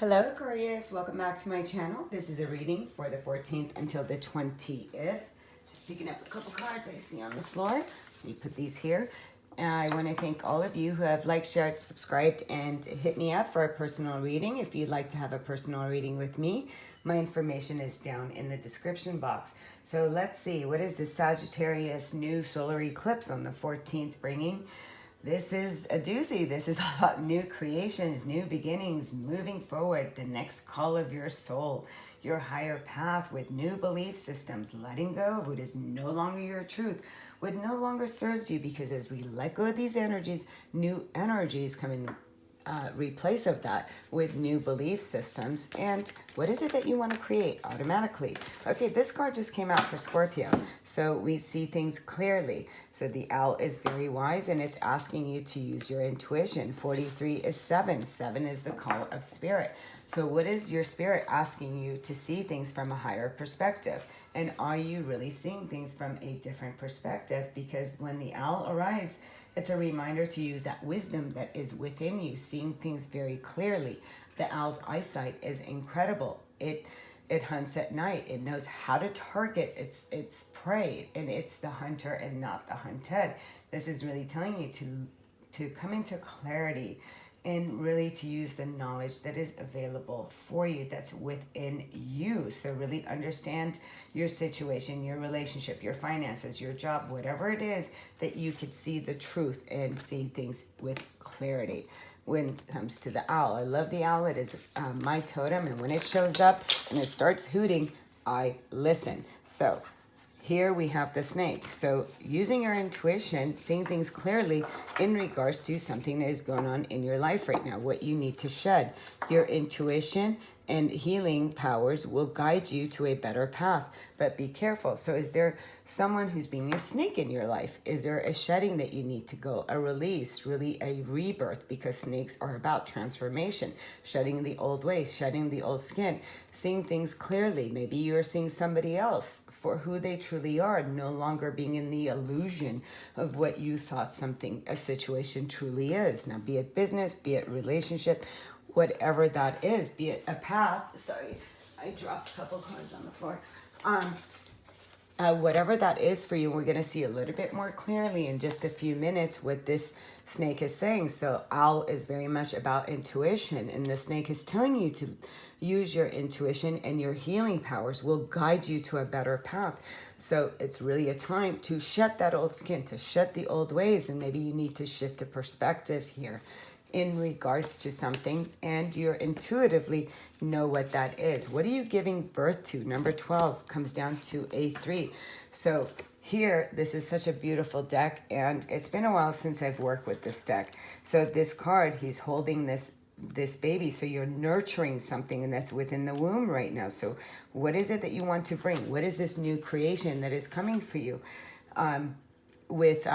Hello Aquarius, welcome back to my channel. This is a reading for the 14th until the 20th. Just picking up a couple cards I see on the floor. Let me put these here. I want to thank all of you who have liked, shared, subscribed, and hit me up for a personal reading. If you'd like to have a personal reading with me, my information is down in the description box. So let's see, what is the Sagittarius new solar eclipse on the 14th bringing? This is a doozy. This is about new creations, new beginnings, moving forward, the next call of your soul, your higher path with new belief systems, letting go of what is no longer your truth, what no longer serves you, because as we let go of these energies, new energies come in replace of that with new belief systems. And what is it that you want to create automatically? Okay, this card just came out for Scorpio, so we see things clearly. So the owl is very wise, and it's asking you to use your intuition. 43 is 7. 7 is the call of spirit. So what is your spirit asking you to see things from a higher perspective? And are you really seeing things from a different perspective? Because when the owl arrives, it's a reminder to use that wisdom that is within you, seeing things very clearly. The owl's eyesight is incredible. It hunts at night. It knows how to target its prey, and it's the hunter and not the hunted. This is really telling you to come into clarity and really to use the knowledge that is available for you, that's within you. So really understand your situation, your relationship, your finances, your job, whatever it is, that you could see the truth and see things with clarity. When it comes to the owl, I love the owl. It is my totem, and when it shows up and it starts hooting, I listen. So here we have the snake. So using your intuition, seeing things clearly in regards to something that is going on in your life right now, what you need to shed. Your intuition and healing powers will guide you to a better path, but be careful. So is there someone who's being a snake in your life? Is there a shedding that you need to go, a release, really a rebirth? Because snakes are about transformation, shedding the old ways, shedding the old skin, seeing things clearly. Maybe you're seeing somebody else for who they truly are, no longer being in the illusion of what you thought a situation truly is. Now, be it business, be it relationship, whatever that is, be it a path. Sorry, I dropped a couple cards on the floor. Whatever that is for you, we're going to see a little bit more clearly in just a few minutes what this snake is saying. So owl is very much about intuition, and the snake is telling you to use your intuition, and your healing powers will guide you to a better path. So it's really a time to shed that old skin, to shed the old ways, and maybe you need to shift a perspective here in regards to something, and you intuitively know what that is. What are you giving birth to? Number 12 comes down to a 3. So here, this is such a beautiful deck, and it's been a while since I've worked with this deck. So this card, he's holding this baby, so you're nurturing something, and that's within the womb right now. So what is it that you want to bring? What is this new creation that is coming for you with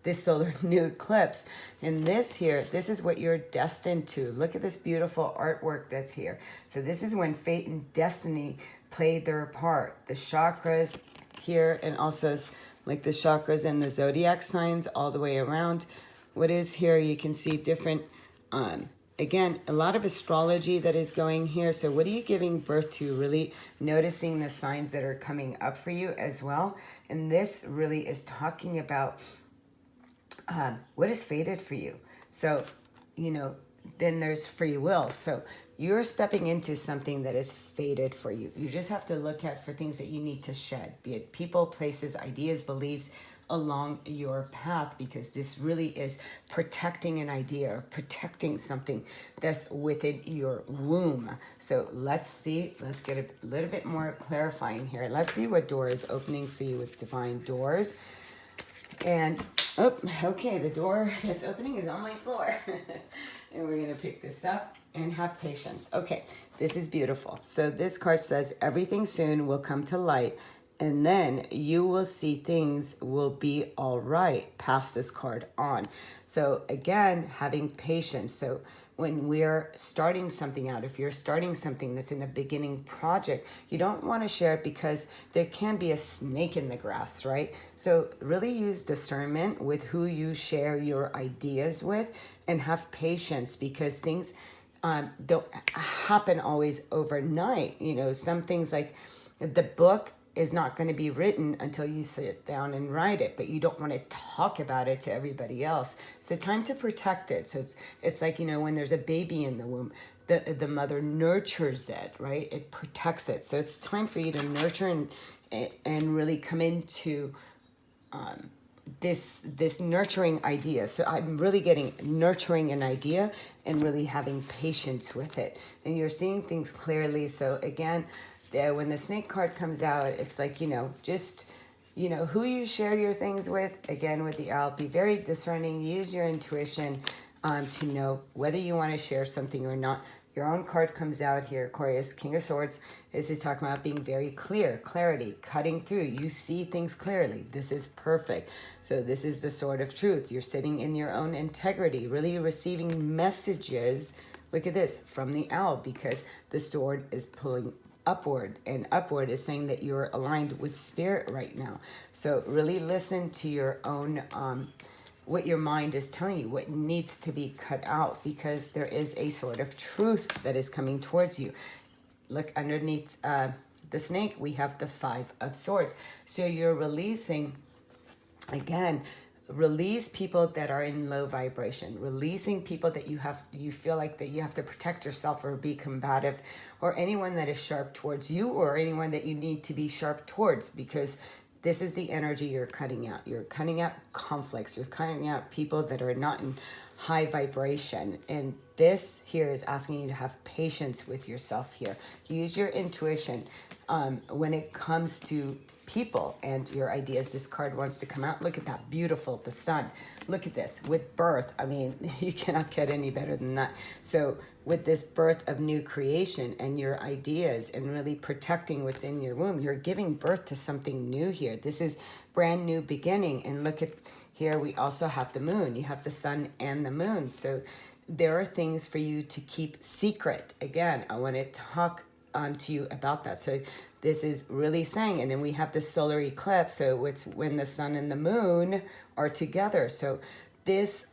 this solar new eclipse? And this here, this is what you're destined to. Look at this beautiful artwork that's here. So this is when fate and destiny played their part. The chakras here, and also like the chakras and the zodiac signs all the way around. What is here, you can see different again, a lot of astrology that is going here. So what are you giving birth to? Really noticing the signs that are coming up for you as well. And this really is talking about what is fated for you. So, you know, then there's free will. So you're stepping into something that is fated for you. You just have to look at for things that you need to shed, be it people, places, ideas, beliefs along your path, because this really is protecting an idea or protecting something that's within your womb. So let's see, let's get a little bit more clarifying here. Let's see what door is opening for you with divine doors. And oh, okay, the door that's opening is on my floor. And we're going to pick this up and have patience. Okay, this is beautiful. So this card says, everything soon will come to light, and then you will see things will be all right. Pass this card on. So again, having patience. So when we're starting something out, if you're starting something that's in a beginning project, you don't want to share it because there can be a snake in the grass, right? So really use discernment with who you share your ideas with, and have patience, because things don't happen always overnight. You know, some things like the book is not going to be written until you sit down and write it, but you don't want to talk about it to everybody else. It's a time to protect it. So it's like, you know, when there's a baby in the womb, the mother nurtures it, right? It protects it. So it's time for you to nurture and really come into this nurturing idea. So I'm really getting nurturing an idea and really having patience with it. And you're seeing things clearly. So again, when the snake card comes out, it's like, you know, just, you know, who you share your things with. Again, with the owl, be very discerning. Use your intuition to know whether you want to share something or not. Your own card comes out here, Aquarius, King of Swords. This is talking about being very clear, clarity, cutting through. You see things clearly. This is perfect. So this is the sword of truth. You're sitting in your own integrity, really receiving messages. Look at this, from the owl, because the sword is pulling upward, and upward is saying that you're aligned with spirit right now. So really listen to your own what your mind is telling you, what needs to be cut out, because there is a sort of truth that is coming towards you. Look underneath the snake, we have the 5 of Swords. So you're releasing, again, release people that are in low vibration, releasing people that you feel like that you have to protect yourself or be combative, or anyone that is sharp towards you, or anyone that you need to be sharp towards, because this is the energy you're cutting out. You're cutting out conflicts. You're cutting out people that are not in high vibration. And this here is asking you to have patience with yourself here. Use your intuition when it comes to people and your ideas. This card wants to come out. Look at that. Beautiful. The sun. Look at this. With birth, I mean, you cannot get any better than that. So with this birth of new creation and your ideas and really protecting what's in your womb, you're giving birth to something new here. This is brand new beginning. And look at here, we also have the moon. You have the sun and the moon. So there are things for you to keep secret. Again, I want to talk to you about that. So this is really saying, and then we have the solar eclipse. So it's when the sun and the moon are together. So this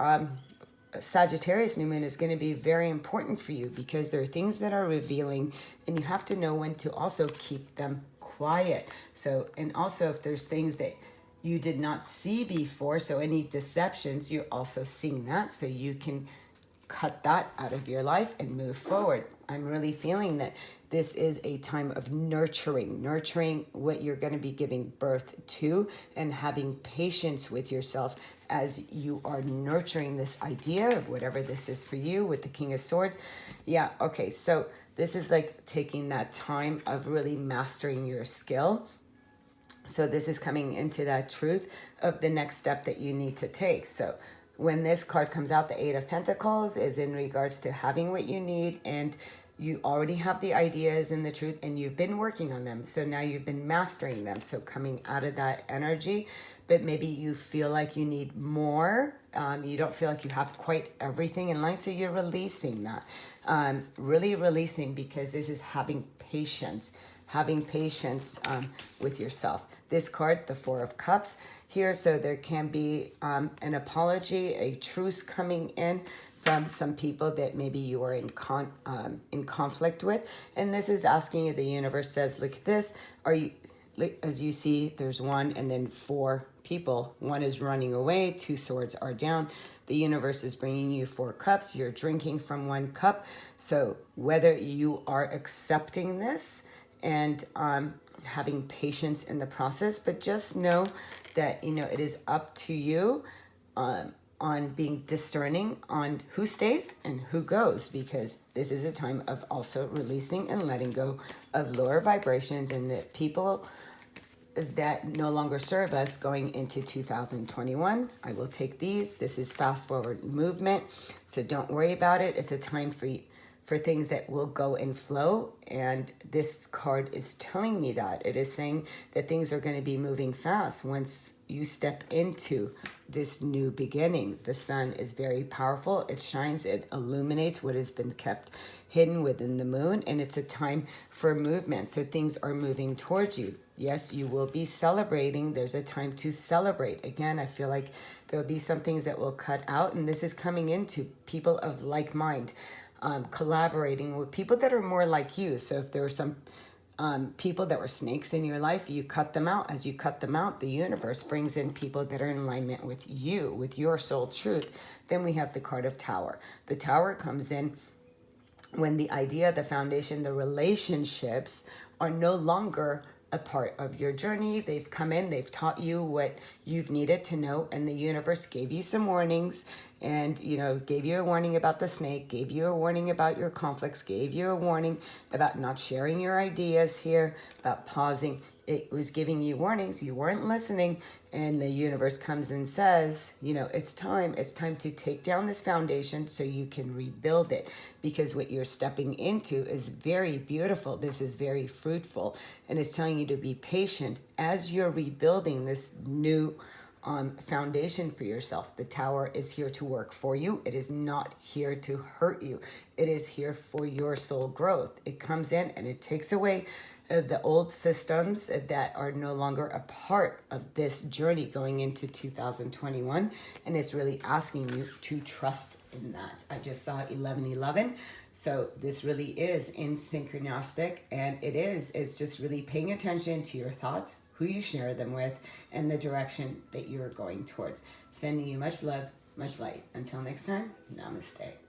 Sagittarius new moon is going to be very important for you, because there are things that are revealing, and you have to know when to also keep them quiet. So, and also if there's things that you did not see before, so any deceptions, you're also seeing that, so you can cut that out of your life and move forward. I'm really feeling that this is a time of nurturing what you're going to be giving birth to, and having patience with yourself as you are nurturing this idea of whatever this is for you with the King of Swords. Yeah, okay, so this is like taking that time of really mastering your skill. So this is coming into that truth of the next step that you need to take. So when this card comes out, the 8 of Pentacles is in regards to having what you need, and you already have the ideas and the truth, and you've been working on them. So now you've been mastering them. So coming out of that energy, but maybe you feel like you need more. You don't feel like you have quite everything in line. So you're releasing that, really releasing, because this is having patience with yourself. This card, the 4 of Cups here. So there can be an apology, a truce coming in from some people that maybe you are in conflict with. And this is asking you, the universe says, look at this. Are you, as you see, there's 1 and then 4 people. 1 is running away, 2 swords are down. The universe is bringing you 4 cups. You're drinking from 1 cup. So whether you are accepting this and having patience in the process, but just know that, you know, it is up to you on being discerning on who stays and who goes, because this is a time of also releasing and letting go of lower vibrations and the people that no longer serve us going into 2021. I will take these. This is fast forward movement, so don't worry about it. It's a time for things that will go and flow, and this card is telling me that. It is saying that things are going to be moving fast once you step into this new beginning. The sun is very powerful. It shines, it illuminates what has been kept hidden within the moon, and it's a time for movement. So things are moving towards you. Yes, you will be celebrating. There's a time to celebrate. Again, I feel like there'll be some things that will cut out, and this is coming into people of like mind. collaborating with people that are more like you. So if there are some people that were snakes in your life, you cut them out. As you cut them out, the universe brings in people that are in alignment with you, with your soul truth. Then we have the card of Tower. The Tower comes in when the idea, the foundation, the relationships are no longer a part of your journey. They've come in, they've taught you what you've needed to know, and the universe gave you some warnings, and gave you a warning about the snake, gave you a warning about your conflicts, gave you a warning about not sharing your ideas here, about pausing. It was giving you warnings, you weren't listening, and the universe comes and says, it's time to take down this foundation so you can rebuild it, because what you're stepping into is very beautiful. This is very fruitful, and it's telling you to be patient as you're rebuilding this new foundation for yourself. The Tower is here to work for you. It is not here to hurt you. It is here for your soul growth. It comes in and it takes away the old systems that are no longer a part of this journey going into 2021, and it's really asking you to trust in that. I just saw 1111, so this really is in synchronistic, and it's just really paying attention to your thoughts, who you share them with, and the direction that you're going towards. Sending you much love, much light. Until next time, namaste.